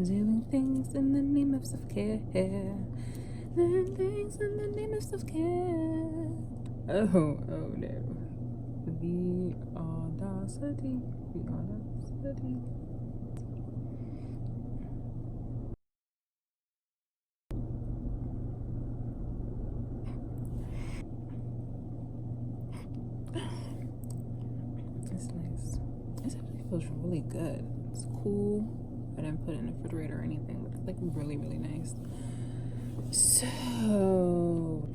Doing things in the name of self-care. Doing things in the name of self-care. Oh no. The audacity. It's nice. This actually feels really good. It's cool. I didn't put it in the refrigerator or anything, but it's like really, really nice. So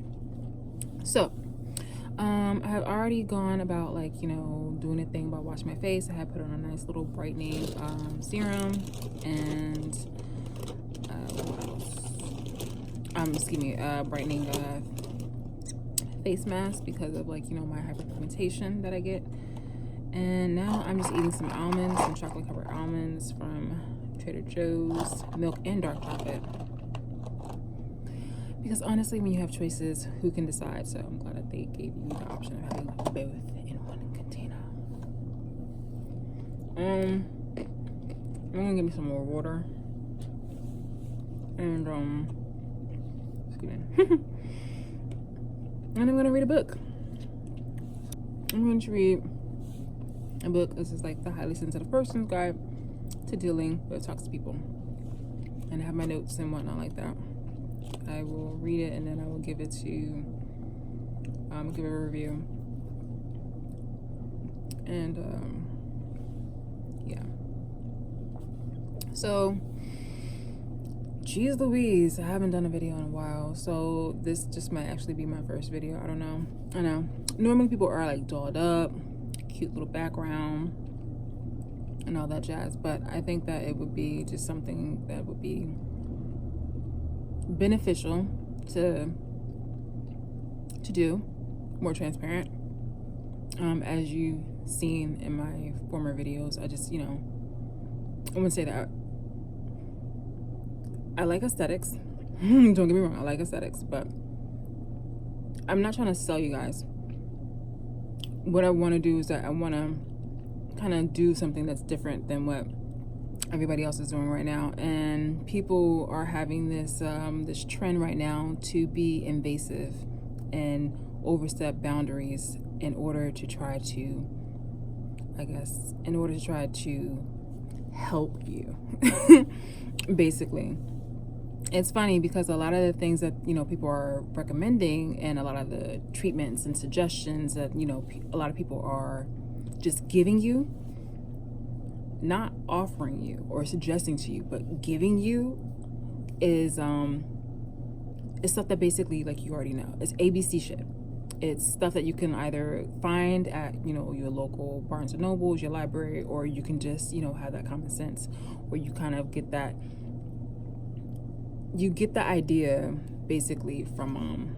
I have already gone about doing a thing about washing my face. I had put on a nice little brightening serum and what else? Brightening face mask because of my hyperpigmentation that I get. And now I'm just eating some almonds, some chocolate covered almonds from Trader Joe's, milk and dark chocolate. Because honestly, when you have choices, who can decide? So I'm glad that they gave you the option of having both in one container. I'm gonna get me some more water. And excuse me. And I'm gonna read a book. I'm going to read a book. This is like the highly sensitive person's guide to dealing with toxic people. And I have my notes and whatnot like that. I will read it and then I will give it to give it a review. And yeah. So geez Louise, I haven't done a video in a while, so this just might actually be my first video. I don't know. I know normally people are like dolled up, cute little background and all that jazz, but I think that it would be just something that would be beneficial to do, more transparent. As you've seen in my former videos, I just, I wouldn't say that I like aesthetics. Don't get me wrong, I like aesthetics, but I'm not trying to sell you guys. What I want to do is that I want to kind of do something that's different than what everybody else is doing right now. And people are having this this trend right now to be invasive and overstep boundaries in order to try to help you. Basically, it's funny because a lot of the things that people are recommending and a lot of the treatments and suggestions that a lot of people are just giving you, not offering you or suggesting to you, but giving you is stuff that basically you already know. It's ABC shit. It's stuff that you can either find at your local Barnes and Nobles, your library, or you can just have that common sense where you kind of get that. You get the idea basically from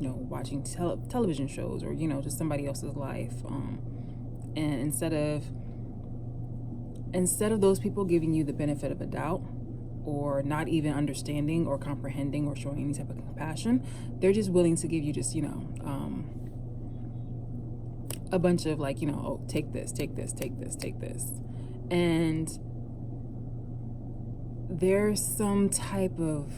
watching television shows or just somebody else's life, and instead of those people giving you the benefit of a doubt or not even understanding or comprehending or showing any type of compassion, they're just willing to give you just a bunch of oh, take this, and there's some type of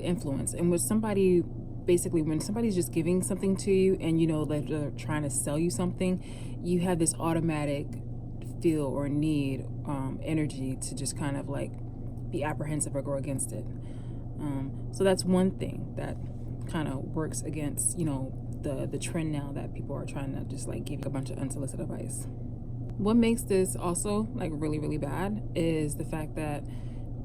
influence in which somebody basically, when somebody's just giving something to you and they're trying to sell you something, you have this automatic feel or need energy to just kind of be apprehensive or go against it. So that's one thing that kind of works against the trend now that people are trying to just give you a bunch of unsolicited advice. What makes this also really, really bad is the fact that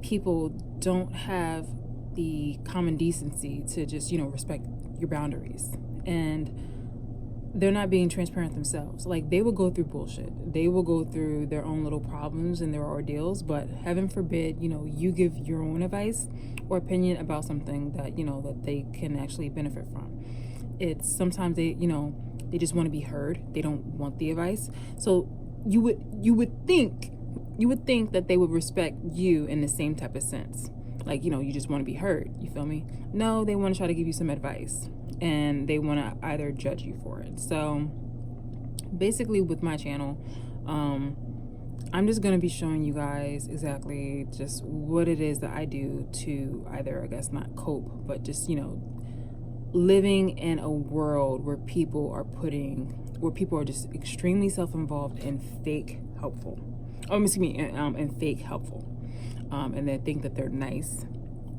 people don't have the common decency to just respect your boundaries, and they're not being transparent themselves. They will go through bullshit, they will go through their own little problems and their ordeals, but heaven forbid you give your own advice or opinion about something that that they can actually benefit from. It's sometimes they just want to be heard, they don't want the advice. So you would think that they would respect you in the same type of sense. You just want to be heard. You feel me? No, they want to try to give you some advice and they want to either judge you for it. So basically with my channel, I'm just going to be showing you guys exactly just what it is that I do to either, I guess, not cope, but just, living in a world where people are just extremely self-involved and fake helpful. Oh, excuse me, and fake helpful. And they think that they're nice,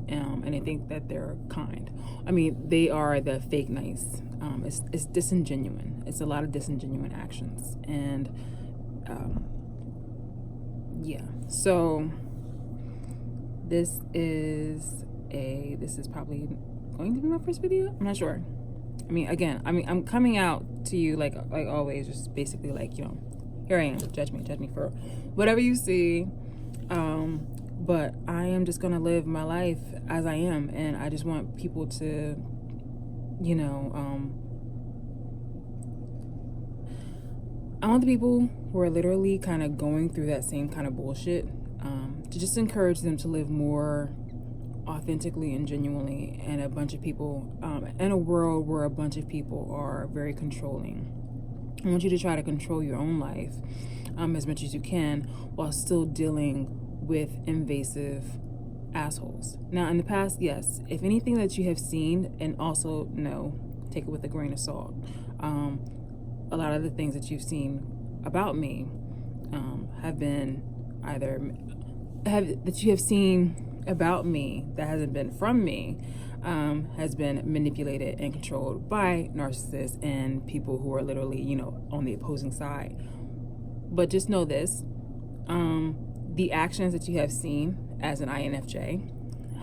and they think that they're kind. I mean, they are the fake nice. It's disingenuine. It's a lot of disingenuine actions. And yeah, so this is probably going to be my first video. I'm not sure. I'm coming out to you like always, just basically like, here I am. Judge me for whatever you see. But I am just gonna live my life as I am, and I just want people to, I want the people who are literally kind of going through that same kind of bullshit, to just encourage them to live more authentically and genuinely in a bunch of people, in a world where a bunch of people are very controlling. I want you to try to control your own life as much as you can while still dealing with invasive assholes. Now, in the past, yes, if anything that you have seen, and also no, take it with a grain of salt. A lot of the things that you've seen about me have been that you have seen about me that hasn't been from me, has been manipulated and controlled by narcissists and people who are literally, on the opposing side. But just know this, the actions that you have seen as an INFJ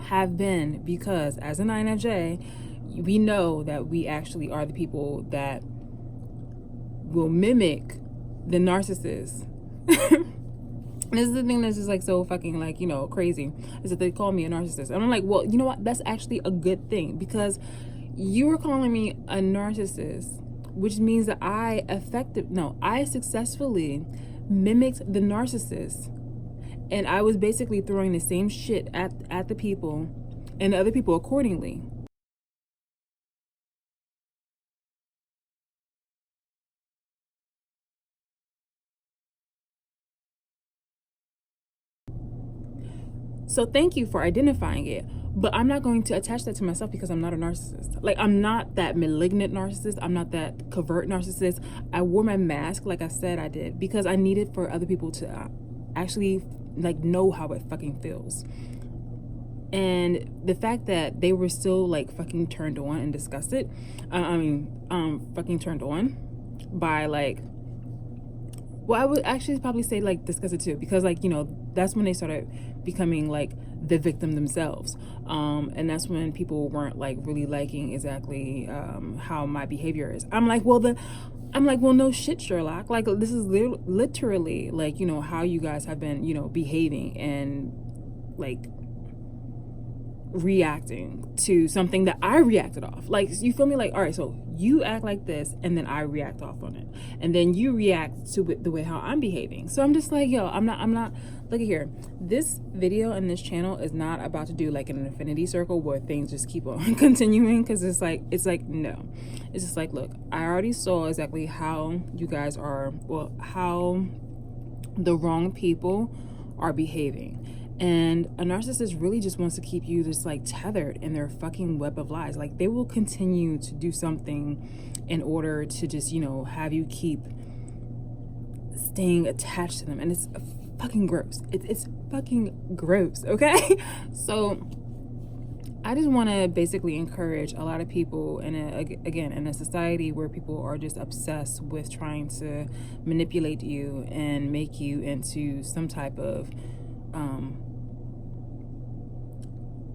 have been because as an INFJ, we know that we actually are the people that will mimic the narcissist. And this is the thing that's just like so fucking like, crazy, is that they call me a narcissist. And I'm like, well, you know what? That's actually a good thing, because you were calling me a narcissist, which means that I successfully mimicked the narcissist. And I was basically throwing the same shit at the people and the other people accordingly. So thank you for identifying it. But I'm not going to attach that to myself because I'm not a narcissist. Like, I'm not that malignant narcissist. I'm not that covert narcissist. I wore my mask, like I said I did, because I needed for other people to actually like know how it fucking feels. And the fact that they were still like fucking turned on and disgusted, fucking turned on by like, well, I would actually probably say like disgusted too, because like, that's when they started becoming like the victim themselves. And that's when people weren't like really liking exactly how my behavior is. I'm like, well, no shit, Sherlock. Like, this is literally like, how you guys have been, behaving and like reacting to something that I reacted off. Like, you feel me? Like, all right, so you act like this and then I react off on it, and then you react to it the way how I'm behaving. So I'm just like, yo, I'm not look at here, this video and this channel is not about to do like an infinity circle where things just keep on continuing, because it's like no, it's just like, look, I already saw exactly how you guys are, well, how the wrong people are behaving. And a narcissist really just wants to keep you just like tethered in their fucking web of lies. Like, they will continue to do something in order to just, have you keep staying attached to them. And it's fucking gross. It's fucking gross, okay? So I just want to basically encourage a lot of people in a society where people are just obsessed with trying to manipulate you and make you into some type of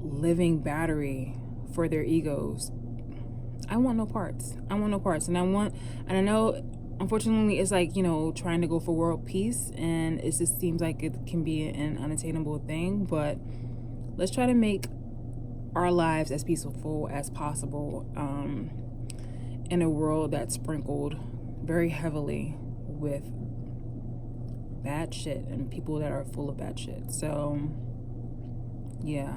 living battery for their egos. I want no parts. And I know, unfortunately, it's like, trying to go for world peace, and it just seems like it can be an unattainable thing, but let's try to make our lives as peaceful as possible in a world that's sprinkled very heavily with bad shit and people that are full of bad shit. So yeah,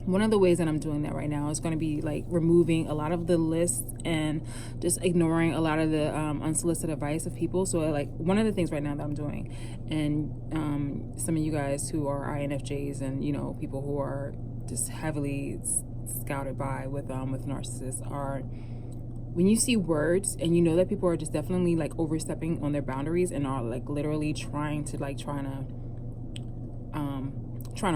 one of the ways that I'm doing that right now is going to be like removing a lot of the lists and just ignoring a lot of the unsolicited advice of people. So like one of the things right now that I'm doing, and some of you guys who are INFJs and, you know, people who are just heavily scouted by with narcissists, are when you see words and you know that people are just definitely like overstepping on their boundaries and are like literally trying to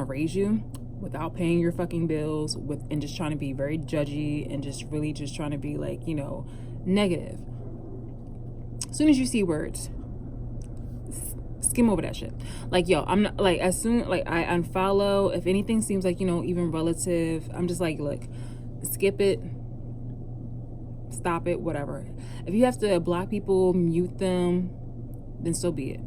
raise you without paying your fucking bills, and just trying to be very judgy and just really just trying to be like, you know, negative. As soon as you see words, skim over that shit. Like, yo, I'm not like, as soon like I unfollow. If anything seems like, you know, even relative, I'm just like, look, skip it, stop it, whatever. If you have to block people, mute them, then so be it.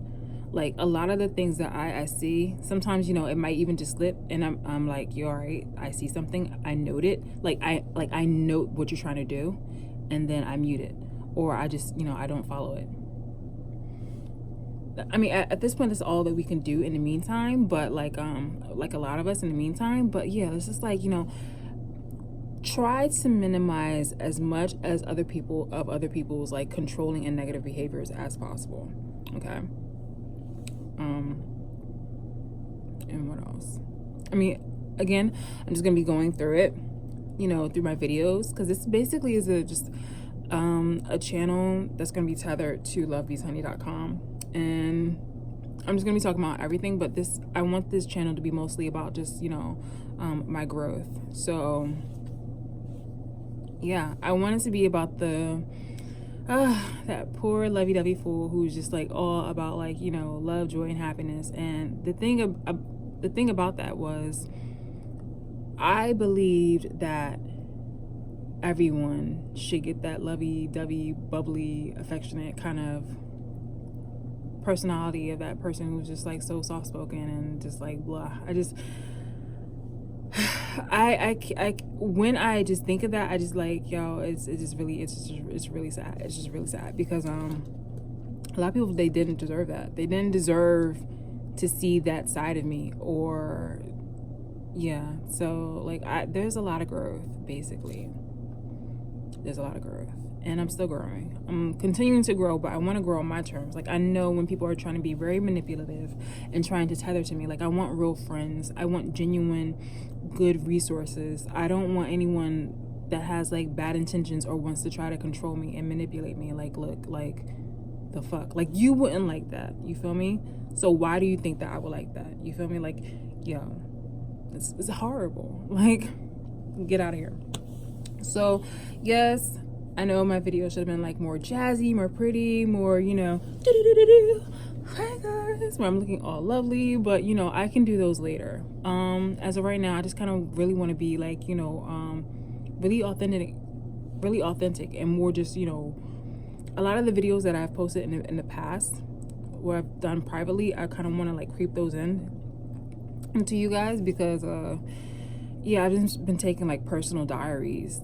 Like a lot of the things that I see, sometimes, you know, it might even just slip, and I'm like, you all right? I see something, I note it. Like I note what you're trying to do, and then I mute it, or I just, you know, I don't follow it. I mean, at this point, that's all that we can do in the meantime. But like a lot of us in the meantime. But yeah, it's just like, you know, try to minimize as much as other people's like controlling and negative behaviors as possible. Okay. And what else? I mean, again, I'm just gonna be going through it, you know, through my videos, because this basically is just a channel that's gonna be tethered to LoveBeesHoney.com, and I'm just gonna be talking about everything. But I want this channel to be mostly about just, you know, my growth. So yeah, I want it to be about that poor lovey-dovey fool who's just like all about like, you know, love, joy, and happiness. And the thing about that was, I believed that everyone should get that lovey-dovey, bubbly, affectionate kind of personality of that person who's just like so soft-spoken and just like blah. When I just think of that, I just like, yo, it's really sad. It's just really sad because a lot of people, they didn't deserve that. They didn't deserve to see that side of me, or yeah. So like, there's a lot of growth. Basically, there's a lot of growth, and I'm still growing. I'm continuing to grow, but I want to grow on my terms. Like, I know when people are trying to be very manipulative and trying to tether to me, like, I want real friends. I want genuine good resources. I don't want anyone that has like bad intentions or wants to try to control me and manipulate me. Like, look, like, the fuck, like, you wouldn't like that, you feel me? So why do you think that I would like that? You feel me? Like, yo, it's horrible. Like, get out of here. So yes, I know my video should have been like more jazzy, more pretty, more, you know, hi guys, where I'm looking all lovely, but you know, I can do those later. As of right now, I just kind of really want to be like, you know, really authentic and more just, you know, a lot of the videos that I've posted in the past, where I've done privately, I kind of want to like creep those into you guys, because yeah, I've just been taking like personal diaries,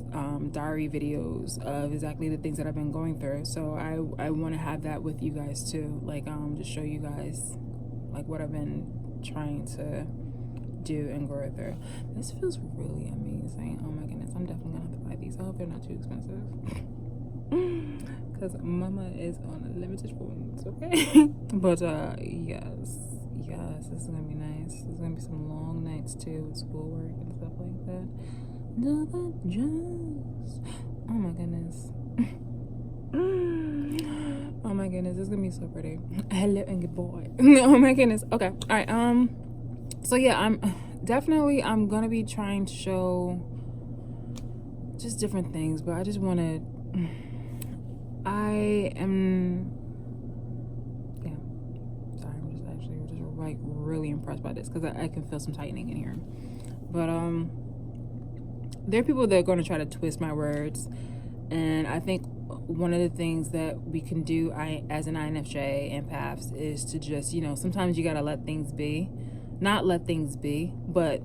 diary videos of exactly the things that I've been going through. So I want to have that with you guys too, like just show you guys like what I've been trying to do and grow through. This feels really amazing. Oh my goodness, I'm definitely gonna have to buy these. I hope they're not too expensive, because mama is on limited funds. Okay. But yes, this is gonna be nice. There's gonna be some long nights too with schoolwork and stuff like that. Oh my goodness. Oh my goodness, it's gonna be so pretty. Hello and good boy. Oh my goodness. Okay. All right. So yeah, I'm gonna be trying to show just different things, but I just want to. Like really impressed by this, because I can feel some tightening in here. But there are people that are going to try to twist my words, and I think one of the things that we can do, as an INFJ empaths, is to just, you know, sometimes you gotta let things be. Not let things be, but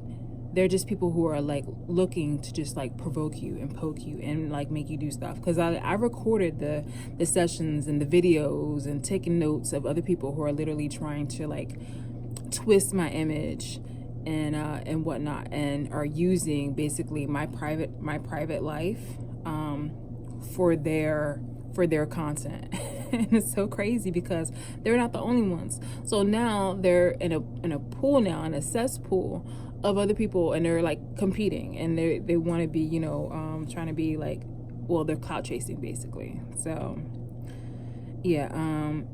they're just people who are like looking to just like provoke you and poke you and like make you do stuff. Because I recorded the sessions and the videos and taking notes of other people who are literally trying to like twist my image and whatnot, and are using basically my private life for their content. And it's so crazy because they're not the only ones. So now they're in a pool now, in a cesspool of other people, and they're like competing, and they want to be, you know, trying to be like, well, they're clout chasing basically. So yeah,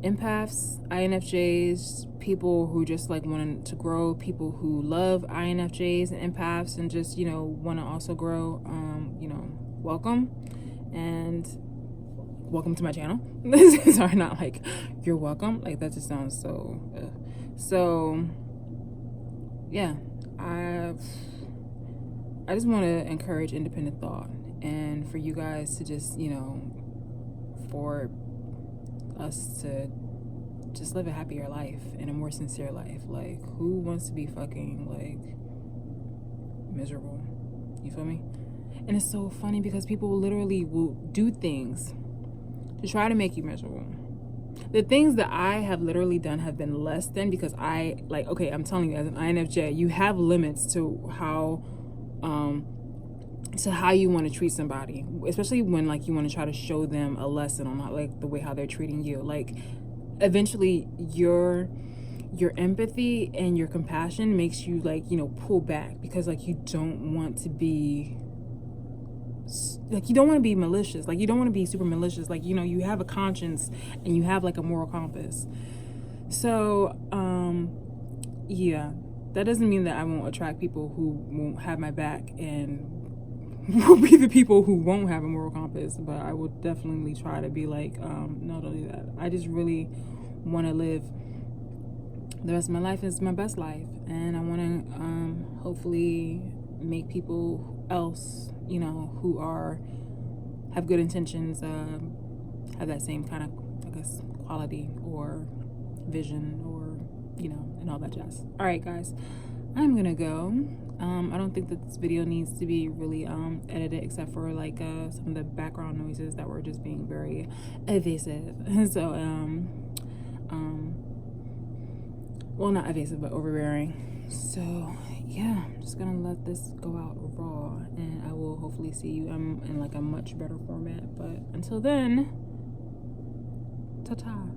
empaths, INFJs, people who just like want to grow, people who love INFJs and empaths and just, you know, want to also grow, you know, welcome. And welcome to my channel. Sorry, not like you're welcome. Like that just sounds so. So, yeah, I just want to encourage independent thought, and for you guys to just, you know, for us to just live a happier life and a more sincere life. Like, who wants to be fucking like miserable? You feel me? And it's so funny because people literally will do things to try to make you miserable. The things that I have literally done have been less than, because I, like, okay, I'm telling you, as an INFJ, you have limits to how you want to treat somebody, especially when like you want to try to show them a lesson on how, like, the way how they're treating you. Like, eventually your empathy and your compassion makes you, like, you know, pull back, because like you don't want to be malicious. Like, you don't want to be super malicious. Like, you know, you have a conscience and you have like a moral compass. So yeah, that doesn't mean that I won't attract people who won't have my back and will be the people who won't have a moral compass. But I will definitely try to be like, no, don't do that. I just really want to live the rest of my life as my best life, and I want to hopefully make people else, you know, who have good intentions, have that same kind of, I guess, quality or vision, or, you know, and all that jazz. All right, guys, I'm gonna go. I don't think that this video needs to be really edited, except for like some of the background noises that were just being very evasive. So well, not evasive, but overbearing. So yeah, I'm just gonna let this go out raw, and I will hopefully see you in like a much better format. But until then, ta-ta.